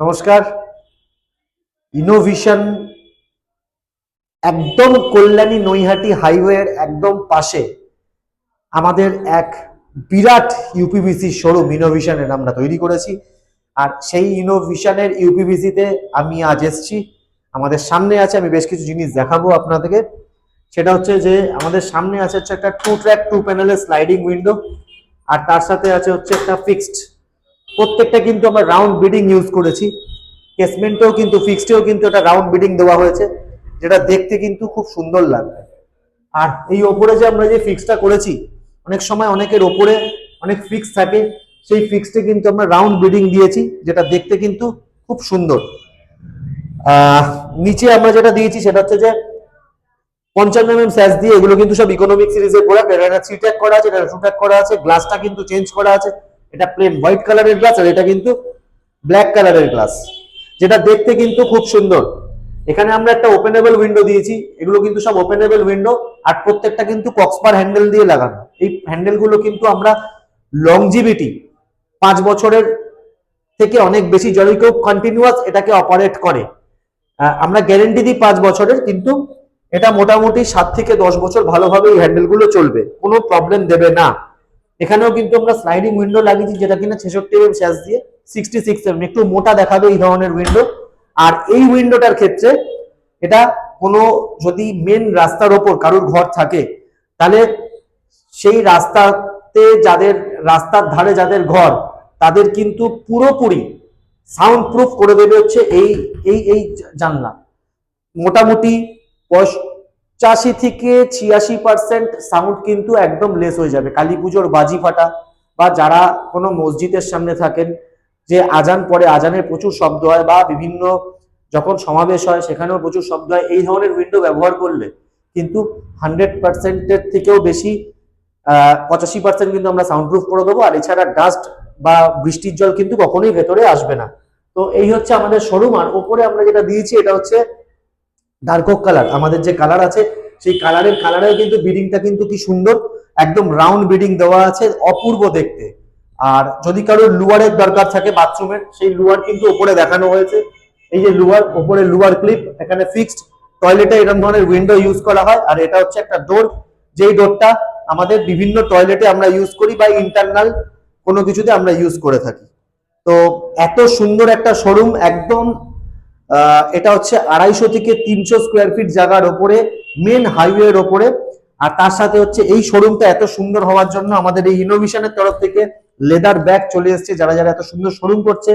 নমস্কার। ইনোভিশন একদম কল্যাণী নৈহাটি হাইওয়ের একদম পাশে আমাদের এক বিরাট ইউপিভিসি শোরুম ইনোভিশনের আমরা তৈরি করেছি। আর সেই ইনোভিশনের ইউপিভিসিতে আমি আজ এসেছি। আমাদের সামনে আছে, আমি বেশ কিছু জিনিস দেখাবো আপনাদেরকে। সেটা হচ্ছে যে আমাদের সামনে আছে হচ্ছে একটা 2 ট্র্যাক 2 প্যানেলের স্লাইডিং উইন্ডো, আর তার সাথে আছে হচ্ছে একটা ফিক্সড। প্রত্যেকটা কিন্তু আমরা রাউন্ড বিডিং ইউজ করেছি। কেসমেন্টেও কিন্তু ফিক্সডেও কিন্তু একটা রাউন্ড বিডিং দেওয়া হয়েছে, যেটা দেখতে কিন্তু খুব সুন্দর লাগবে। আর এই ওপরে যে আমরা যে ফিক্সটা করেছি, অনেক সময় অনেকের ওপরে অনেক ফিক্স থাকে, সেই ফিক্সটে কিন্তু আমরা রাউন্ড বিডিং দিয়েছি, যেটা দেখতে কিন্তু খুব সুন্দর। নিচে আমরা যেটা দিয়েছি সেটা হচ্ছে যে 55mm স্যাশ দিয়ে, এগুলো কিন্তু সব ইকোনমিক সিরিজের প্রোডাক্ট। এটা 3 ট্র্যাক করা আছে, এটা 2 ট্র্যাক করা আছে। গ্লাসটা কিন্তু চেঞ্জ করা আছে, এটা প্লেন হোয়াইট কালারের গ্লাস, আর এটা কিন্তু ব্ল্যাক কালারের গ্লাস, যেটা দেখতে কিন্তু খুব সুন্দর। এখানে আমরা একটা ওপেনেবল উইন্ডো দিয়েছি, এগুলো কিন্তু সব ওপেনেবল উইন্ডো, আর প্রত্যেকটা কিন্তু কক্সপার হ্যান্ডেল দিয়ে লাগানো। এই হ্যান্ডেলগুলো কিন্তু আমরা লংজিভিটি 5 বছরের থেকে অনেক বেশি, যদি কেউ কন্টিনিউয়াস এটাকে অপারেট করে, আমরা গ্যারেন্টি দিই 5 বছরের, কিন্তু এটা মোটামুটি 7 থেকে 10 বছর ভালোভাবে এই হ্যান্ডেলগুলো চলবে, কোনো প্রবলেম দেবে না। এখানেও কিন্তু আমরা স্লাইডিং উইন্ডো লাগিয়েছি, যেটা কিনা 66mm স্যাশ দিয়ে 66mm, একটু মোটা দেখাবে এই ধরনের উইন্ডো। আর এই উইন্ডোটার ক্ষেত্রে এটা কোনো যদি মেন রাস্তার ওপর কারোর ঘর থাকে, তাহলে সেই রাস্তাতে যাদের রাস্তার ধারে যাদের ঘর, তাদের কিন্তু পুরোপুরি সাউন্ড প্রুফ করে দেবে হচ্ছে এই এই এই জানলা। মোটামুটি 85 থেকে 86% সাউন্ড কিন্তু একদম লেস হয়ে যাবে। কালী পুজোর বাজি ফাটা, বা যারা কোনো মসজিদের সামনে থাকেন, যে আজান পরে, আজানের প্রচুর শব্দ হয়, বা বিভিন্ন যখন সমাবেশ হয় সেখানেও প্রচুর শব্দ হয়, এই ধরনের উইন্ডো ব্যবহার করলে কিন্তু 100%-এর থেকেও বেশি 85% কিন্তু আমরা সাউন্ড প্রুফ করে দেবো। আর এছাড়া ডাস্ট বা বৃষ্টির জল কিন্তু কখনোই ভেতরে আসবে না। তো এই হচ্ছে আমাদের শোরুম। আর ওপরে আমরা যেটা দিয়েছি এটা হচ্ছে ডার্ক ওক কালার। আমাদের যে কালার আছে সেই কালারের কিন্তু বিডিংটা কিন্তু কি সুন্দর, একদম রাউন্ড বিডিং দেওয়া আছে, অপূর্ব দেখতে। আর যদি কারোর লুয়ারের দরকার থাকে বাথরুমের, সেই লুয়ার কিন্তু উপরে দেখানো হয়েছে। এই যে লুয়ার, উপরে লুয়ার ক্লিপ, এখানে ফিক্সড। টয়লেটে এরকম ধরনের উইন্ডো ইউজ করা হয়। আর এটা হচ্ছে একটা ডোর, যেই ডোরটা আমাদের বিভিন্ন টয়লেটে আমরা ইউজ করি, বা ইন্টারনাল কোনো কিছুতে আমরা ইউজ করে থাকি। তো এত সুন্দর একটা শোরুম, একদম এটা হচ্ছে 250 থেকে 300 স্কোয়ার ফিট জায়গার ওপরে, মেন হাইওয়ের ওপরে। আর তার সাথে হচ্ছে এই শোরুমটা এত সুন্দর হওয়ার জন্য আমাদের এই ইনোভেশনের তরফ থেকে লেদার ব্যাগ চলে এসেছে। যারা যারা এত সুন্দর শোরুম করছে,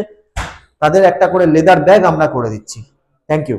তাদের একটা করে লেদার ব্যাগ আমরা করে দিচ্ছি। Thank you.